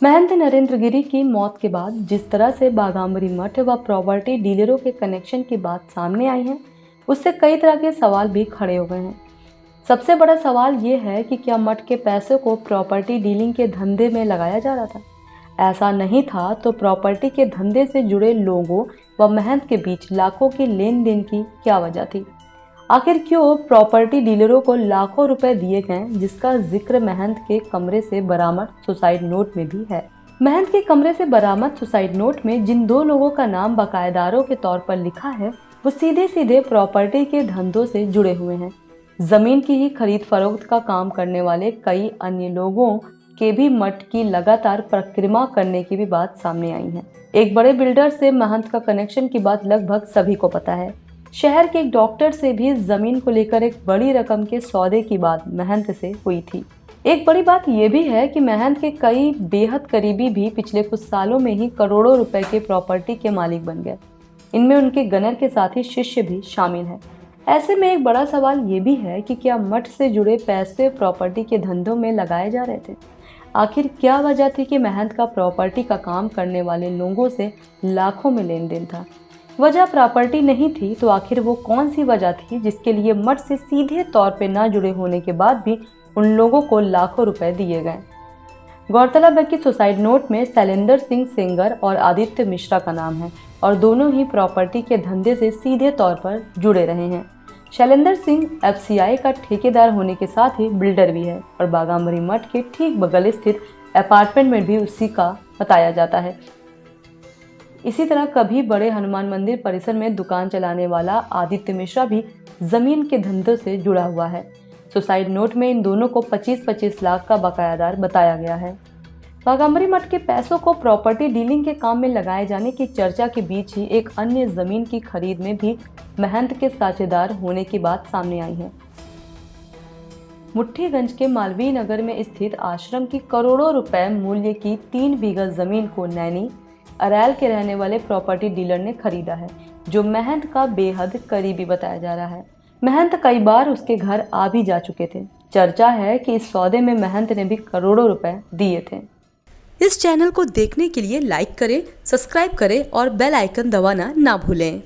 महंत नरेंद्र गिरी की मौत के बाद जिस तरह से बाघांबरी मठ व प्रॉपर्टी डीलरों के कनेक्शन की बात सामने आई है, उससे कई तरह के सवाल भी खड़े हो गए हैं। सबसे बड़ा सवाल ये है कि क्या मठ के पैसे को प्रॉपर्टी डीलिंग के धंधे में लगाया जा रहा था? ऐसा नहीं था तो प्रॉपर्टी के धंधे से जुड़े लोगों व महंत के बीच लाखों की लेन देन की क्या वजह थी? आखिर क्यों प्रॉपर्टी डीलरों को लाखों रुपए दिए गए, जिसका जिक्र महंत के कमरे से बरामद सुसाइड नोट में भी है। महंत के कमरे से बरामद सुसाइड नोट में जिन दो लोगों का नाम बकायेदारों के तौर पर लिखा है, वो सीधे सीधे प्रॉपर्टी के धंधों से जुड़े हुए हैं। जमीन की ही खरीद फरोख्त का काम करने वाले कई अन्य लोगों के भी मठ की लगातार परिक्रमा करने की भी बात सामने आई है। एक बड़े बिल्डर से महंत का कनेक्शन की बात लगभग सभी को पता है। शहर के एक डॉक्टर से भी जमीन को लेकर एक बड़ी रकम के सौदे की बात महंत से हुई थी। एक बड़ी बात यह भी है कि महंत के कई बेहद करीबी भी पिछले कुछ सालों में ही करोड़ों रुपए के प्रॉपर्टी के मालिक बन गए। इनमें उनके गनर के साथ ही शिष्य भी शामिल है। ऐसे में एक बड़ा सवाल ये भी है कि क्या मठ से जुड़े पैसे प्रॉपर्टी के धंधों में लगाए जा रहे थे? आखिर क्या वजह थी कि महंत का प्रॉपर्टी का काम करने वाले लोगों से लाखों में लेन देन था? वजह प्रॉपर्टी नहीं थी तो आखिर वो कौन सी वजह थी जिसके लिए मठ से सीधे तौर पे ना जुड़े होने के बाद भी उन लोगों को लाखों रुपए दिए गए? गौरतलब है कि सुसाइड नोट में शैलेंद्र सिंह सेंगर और आदित्य मिश्रा का नाम है और दोनों ही प्रॉपर्टी के धंधे से सीधे तौर पर जुड़े रहे हैं। शैलेंद्र सिंह FCI का ठेकेदार होने के साथ ही बिल्डर भी है और बाघांबरी मठ के ठीक बगल स्थित अपार्टमेंट में भी उसी का बताया जाता है। इसी तरह कभी बड़े हनुमान मंदिर परिसर में दुकान चलाने वाला आदित्य मिश्रा भी जमीन के धंधों से जुड़ा हुआ है। सुसाइड नोट में इन दोनों को 25-25 लाख का बकायादार बताया गया है। बाघांबरी मठ के पैसों को प्रॉपर्टी डीलिंग के काम में लगाए जाने की चर्चा के बीच ही एक अन्य जमीन की खरीद में भी महंत के साझेदार होने की बात सामने आई है। मुट्ठीगंज के मालवीय नगर में स्थित आश्रम की करोड़ों रुपए मूल्य की 3 बीघा जमीन को नैनी अरैल के रहने वाले प्रॉपर्टी डीलर ने खरीदा है, जो महंत का बेहद करीबी बताया जा रहा है। महंत कई बार उसके घर आ भी जा चुके थे। चर्चा है कि इस सौदे में महंत ने भी करोड़ों रुपए दिए थे। इस चैनल को देखने के लिए लाइक करें, सब्सक्राइब करें और बेल आइकन दबाना ना भूलें।